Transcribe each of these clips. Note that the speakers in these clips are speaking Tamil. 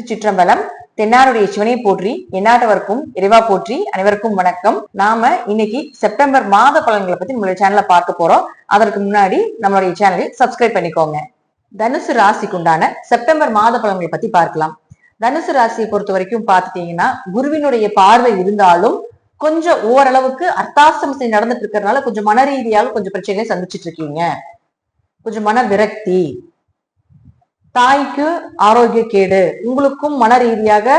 சிற்றம்பலம். தென்னாருடைய சிவனை போற்றி, எந்நாட்டவர்க்கும் இறைவா போற்றி. அனைவருக்கும் வணக்கம். நாம இன்னைக்கு செப்டம்பர் மாத பலன்களை பத்தி நம்மளுடைய சேனல்ல பார்க்க போறோம். அதற்கு முன்னாடி நம்மளுடைய சேனலை சப்ஸ்கிரைப் பண்ணிக்கோங்க. தனுசு ராசிக்கு உண்டான செப்டம்பர் மாத பலன்களை பத்தி பார்க்கலாம். தனுசு ராசியை பொறுத்த வரைக்கும் பாத்துட்டீங்கன்னா, குருவினுடைய பார்வை இருந்தாலும் கொஞ்சம் ஓரளவுக்கு அர்த்தாசிரமம் நடந்துட்டு இருக்கிறதுனால கொஞ்சம் மன ரீதியாக கொஞ்சம் பிரச்சனைகளை சந்திச்சுட்டு இருக்கீங்க. கொஞ்சம் மன விரக்தி, தாய்க்கு ஆரோக்கிய கேடு, உங்களுக்கும் மன ரீதியாக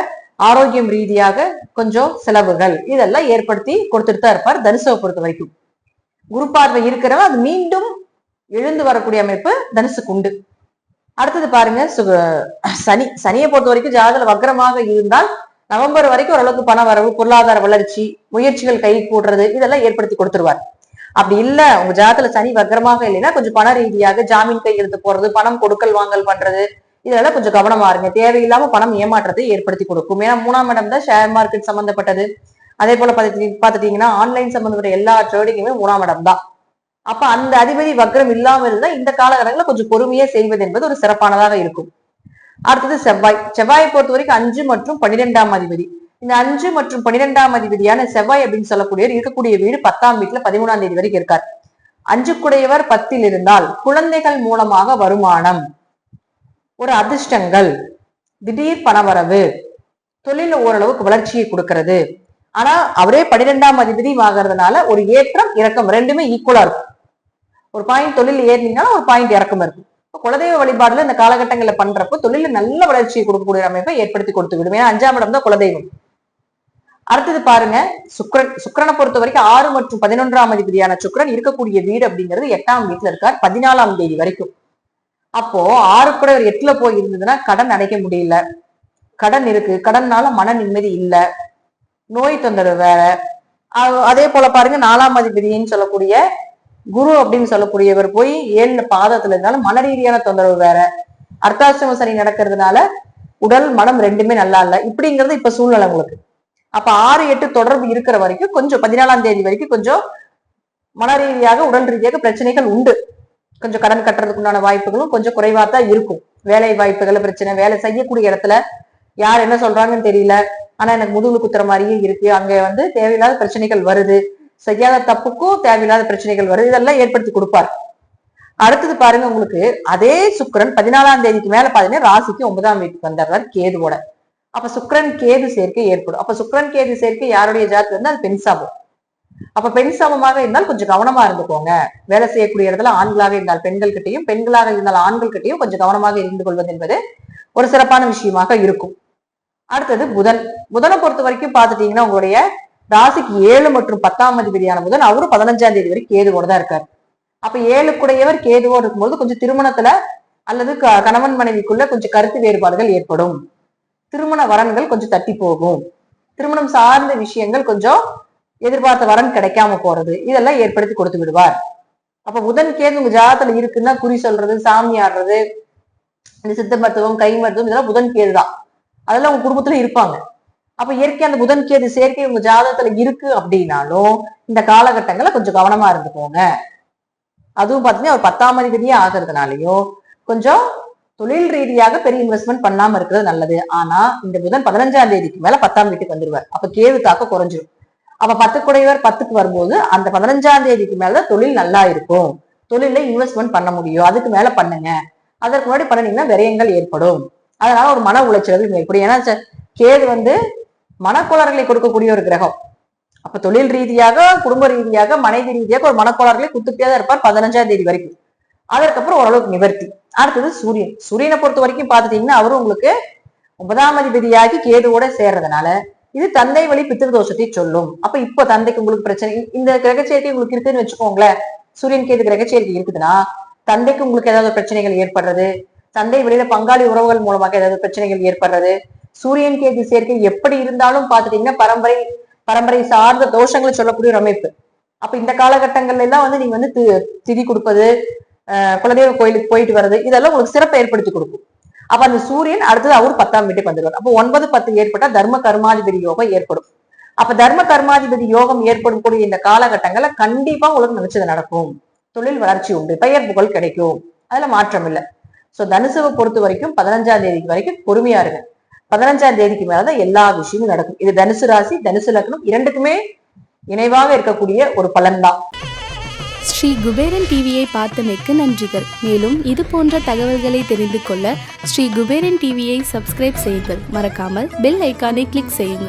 ஆரோக்கியம் ரீதியாக கொஞ்சம் செலவுகள், இதெல்லாம் ஏற்படுத்தி கொடுத்துட்டு தான் இருப்பார். தனுசுவை பொறுத்த வரைக்கும் குரு பார்வை இருக்கிறவன் அது மீண்டும் எழுந்து வரக்கூடிய அமைப்பு தனுசுக்கு உண்டு. அடுத்தது பாருங்க, சனியை பொறுத்த வரைக்கும் ஜாதகத்துல வக்ரமாக இருந்தால் நவம்பர் வரைக்கும் ஓரளவுக்கு பண வரவு, பொருளாதார வளர்ச்சி, முயற்சிகள் கை கூடுறது, இதெல்லாம் ஏற்படுத்தி கொடுத்துருவார். அப்படி இல்ல உங்க ஜாதகத்துல சனி வக்ரமாக இல்லைன்னா கொஞ்சம் பண ரீதியாக ஜாமீன் கையெழுத்து போறது, பணம் கொடுக்கல் வாங்கல் பண்றது, இதெல்லாம் கொஞ்சம் கவனமா இருங்க. தேவையில்லாம பணம் ஏமாற்றத்தை ஏற்படுத்தி கொடுக்கும். ஏன்னா 3ஆம் இடம் தான் ஷேர் மார்க்கெட் சம்பந்தப்பட்டது. அதே போல பாத்துட்டீங்கன்னா ஆன்லைன் சம்பந்தப்பட்ட எல்லா ட்ரேடிங்குமே 3ஆம் இடம் தான். அப்ப அந்த அதிபதி வக்ரம் இல்லாம இருந்தா இந்த காலகட்டங்களில் கொஞ்சம் பொறுமையா செய்வது என்பது ஒரு சிறப்பானதாக இருக்கும். அடுத்தது செவ்வாயை பொறுத்த வரைக்கும் 5 மற்றும் 12ஆம் அதிபதி. இந்த 5 மற்றும் 12ஆம் அதிபதியான செவ்வாய் அப்படின்னு சொல்லக்கூடியவர் இருக்கக்கூடிய வீடு 10ஆம் வீட்டுல 13ஆம் தேதி வரைக்கும் இருக்கார். 5 10 இருந்தால் குழந்தைகள் மூலமாக வருமானம், ஒரு அதிர்ஷ்டங்கள், திடீர் பணவரவு, தொழில ஓரளவுக்கு வளர்ச்சியை கொடுக்கிறது. ஆனா அவரே 12ஆம் அதிபதி ஆகிறதுனால ஒரு ஏற்றம் இறக்கம் ரெண்டுமே ஈக்குவலா இருக்கும். ஒரு பாயிண்ட் தொழில் ஏறினீங்கன்னா ஒரு பாயிண்ட் இறக்கம் இருக்கும். குலதெய்வ வழிபாடுல இந்த காலகட்டங்களை பண்றப்போ தொழில நல்ல வளர்ச்சியை கொடுக்கக்கூடிய அமைப்பை ஏற்படுத்தி கொடுத்து விடும். ஏன்னா 5ஆம் இடம் தான் குலதெய்வம். அடுத்தது பாருங்க, சுக்கிரனை பொறுத்த வரைக்கும் 6 மற்றும் 11ஆம் அதிபதியான சுக்கிரன் இருக்கக்கூடிய வீடு அப்படிங்கிறது 8ஆம் வீட்டுல இருக்கார் 14ஆம் தேதி வரைக்கும். அப்போ 6 கூட ஒரு 8ல போய் இருந்ததுன்னா கடன் அடைக்க முடியல, கடன் இருக்கு, கடன்னால மன நிம்மதி இல்ல, நோய் தொந்தரவு வேற. அதே போல பாருங்க 4ஆம் அதிபதினு சொல்லக்கூடிய குரு அப்படின்னு சொல்லக்கூடியவர் போய் 7 பாதத்துல இருந்தாலும் மன ரீதியான தொந்தரவு வேற. அர்த்தாசிரம சனி நடக்கிறதுனால உடல் மனம் ரெண்டுமே நல்லா இல்ல. இப்படிங்கிறது இப்ப சூழ்நிலை உங்களுக்கு. அப்ப 6, 8 தொடர்பு இருக்கிற வரைக்கும் கொஞ்சம் 14ஆம் தேதி வரைக்கும் கொஞ்சம் மன ரீதியாக உடல் ரீதியாக பிரச்சனைகள் உண்டு. கொஞ்சம் கடன் கட்டுறதுக்கு உண்டான வாய்ப்புகளும் கொஞ்சம் குறைவா தான் இருக்கும். வேலை வாய்ப்புகள் பிரச்சனை, வேலை செய்யக்கூடிய இடத்துல யார் என்ன சொல்றாங்கன்னு தெரியல, ஆனா எனக்கு முதுகுல குத்துற மாதிரியே இருக்கு, அங்க தேவையில்லாத பிரச்சனைகள் வருது, செய்யாத தப்புக்கும் தேவையில்லாத பிரச்சனைகள் வருது, இதெல்லாம் ஏற்படுத்தி கொடுப்பார். அடுத்தது பாருங்க, உங்களுக்கு அதே சுக்கிரன் 14ஆம் தேதிக்கு மேல பாத்தீங்கன்னா ராசிக்கு 9ஆம் வீட்டுக்கு வந்துடுறார் கேதுவோட. அப்ப சுக்கிரன் கேது சேர்க்கை ஏற்படும். அப்ப சுக்கிரன் கேது சேர்க்கை யாருடைய ஜாதகத்துல இருந்தா அது பெண் சாபம். அப்ப பெண் சாபமாக இருந்தால் கொஞ்சம் கவனமா இருந்துக்கோங்க. வேலை செய்யக்கூடிய இடத்துல ஆண்களாக இருந்தால் பெண்கள் கிட்டையும், பெண்களாக இருந்தால் ஆண்கள் கிட்டையும் கொஞ்சம் கவனமாக இருந்து கொள்வது என்பது ஒரு சிறப்பான விஷயமாக இருக்கும். அடுத்தது புதனை பொறுத்த வரைக்கும் பாத்துட்டீங்கன்னா உங்களுடைய ராசிக்கு 7 மற்றும் 10ஆம் அதிபதியான புதன் அவரு 15ஆம் தேதி வரைக்கும் கேதுவோட தான் இருக்காரு. அப்ப 7 கூடையவர் கேதுவோடு இருக்கும்போது கொஞ்சம் திருமணத்துல அல்லது கணவன் மனைவிக்குள்ள கொஞ்சம் கருத்து வேறுபாடுகள் ஏற்படும். திருமண வரன்கள் கொஞ்சம் தட்டி போகும். திருமணம் சார்ந்த விஷயங்கள் கொஞ்சம் எதிர்பார்த்த வரன் கிடைக்காம போறது, இதெல்லாம் ஏற்படுத்தி கொடுத்து விடுவார். அப்ப புதன் கேது உங்க ஜாதகத்துல இருக்குன்னா குறி சொல்றது, சாமி ஆடுறது, இந்த சித்த மருத்துவம், கை மருத்துவம், இதெல்லாம் புதன் கேது தான். அதெல்லாம் உங்க குடும்பத்துல இருப்பாங்க. அப்ப இயற்கை அந்த புதன் கேது சேர்க்கை உங்க ஜாதகத்துல இருக்கு அப்படின்னாலும் இந்த காலகட்டங்களை கொஞ்சம் கவனமா இருந்துக்கோங்க. அதுவும் பாத்தீங்கன்னா ஒரு 10ஆம் அதிபதியே ஆகிறதுனாலயும் கொஞ்சம் தொழில் ரீதியாக பெரிய இன்வெஸ்ட்மெண்ட் பண்ணாம இருக்கிறது நல்லது. ஆனா இந்த புதன் 15ஆம் தேதிக்கு மேல 10ஆம் வீட்டுக்கு வந்துருவார். அப்ப கேது தாக்க குறைஞ்சிடும். அப்ப 10 கூடையவர் 10க்கு வரும்போது அந்த 15ஆம் தேதிக்கு மேலதான் தொழில் நல்லா இருக்கும், தொழில இன்வெஸ்ட்மெண்ட் பண்ண முடியும். அதுக்கு மேல பண்ணுங்க. அதற்கு முன்னாடி பண்ணினீங்கன்னா விரயங்கள் ஏற்படும். அதனால ஒரு மன உளைச்சல்கள் ஏற்படும். ஏன்னா கேது மனக்கோளாறுகளை கொடுக்கக்கூடிய ஒரு கிரகம். அப்ப தொழில் ரீதியாக, குடும்ப ரீதியாக, மனைவி ரீதியாக ஒரு மனக்கோளாறுகளை கொடுத்துட்டே தான் இருப்பார் 15ஆம் தேதி வரைக்கும். அதற்கப்புறம் ஓரளவுக்கு நிவர்த்தி. அடுத்தது சூரியனை பொறுத்த வரைக்கும் பாத்துட்டீங்கன்னா அவரும் உங்களுக்கு 9ஆம் அதிபதியாகி கேதுவோட சேர்றதுனால இது தந்தை வழி பித்திருதோஷத்தை சொல்லும். அப்ப இப்போ தந்தைக்கு உங்களுக்கு பிரச்சனை, இந்த கிரகச்சேர்க்கை உங்களுக்கு இருக்குன்னு வச்சுக்கோங்களேன், சூரியன் கேது கிரகச்சேர்க்கை இருக்குதுன்னா தந்தைக்கு உங்களுக்கு ஏதாவது பிரச்சனைகள் ஏற்படுறது, தந்தை வெளியில பங்காளி உறவுகள் மூலமாக ஏதாவது பிரச்சனைகள் ஏற்படுறது. சூரியன் கேது சேர்க்கை எப்படி இருந்தாலும் பாத்துட்டீங்கன்னா பரம்பரை சார்ந்த தோஷங்களை சொல்லக்கூடிய ஒரு அமைப்பு. அப்ப இந்த காலகட்டங்கள்ல எல்லாம் நீங்க திதி கொடுப்பது, குலதெய்வ கோயிலுக்கு போயிட்டு வர்றது, இதெல்லாம் உங்களுக்கு சிறப்பை ஏற்படுத்தி கொடுக்கும். அப்ப அந்த சூரியன் அடுத்தது அவர் 10ஆம் வீட்டுக்கு வந்துடுவார். அப்போ 9, 10 ஏற்பட்டா தர்ம கர்மாதிபதி யோகம் ஏற்படும். அப்ப தர்ம கர்மாதிபதி யோகம் ஏற்படும் கூடிய இந்த காலகட்டங்கள்ல கண்டிப்பா உங்களுக்கு நினைச்சது நடக்கும். தொழில் வளர்ச்சி உண்டு, பெயர் புகழ் கிடைக்கும், அதுல மாற்றம் இல்லை. சோ தனுசுவை பொறுத்த வரைக்கும் 15ஆம் தேதிக்கு வரைக்கும் பொறுமையா இருங்க. 15ஆம் தேதிக்கு மேலதான் எல்லா விஷயமும் நடக்கும். இது தனுசு ராசி, தனுசு லக்னம் இரண்டுக்குமே இணைவாக இருக்கக்கூடிய ஒரு பலன் தான். ஸ்ரீ குபேரன் டிவியை பார்த்தமைக்கு நன்றிகள். மேலும் இது போன்ற தகவல்களை தெரிந்து கொள்ள ஸ்ரீ குபேரன் டிவியை சப்ஸ்கிரைப் செய்யுங்கள். மறக்காமல் பெல் ஐக்கானை கிளிக் செய்யுங்கள்.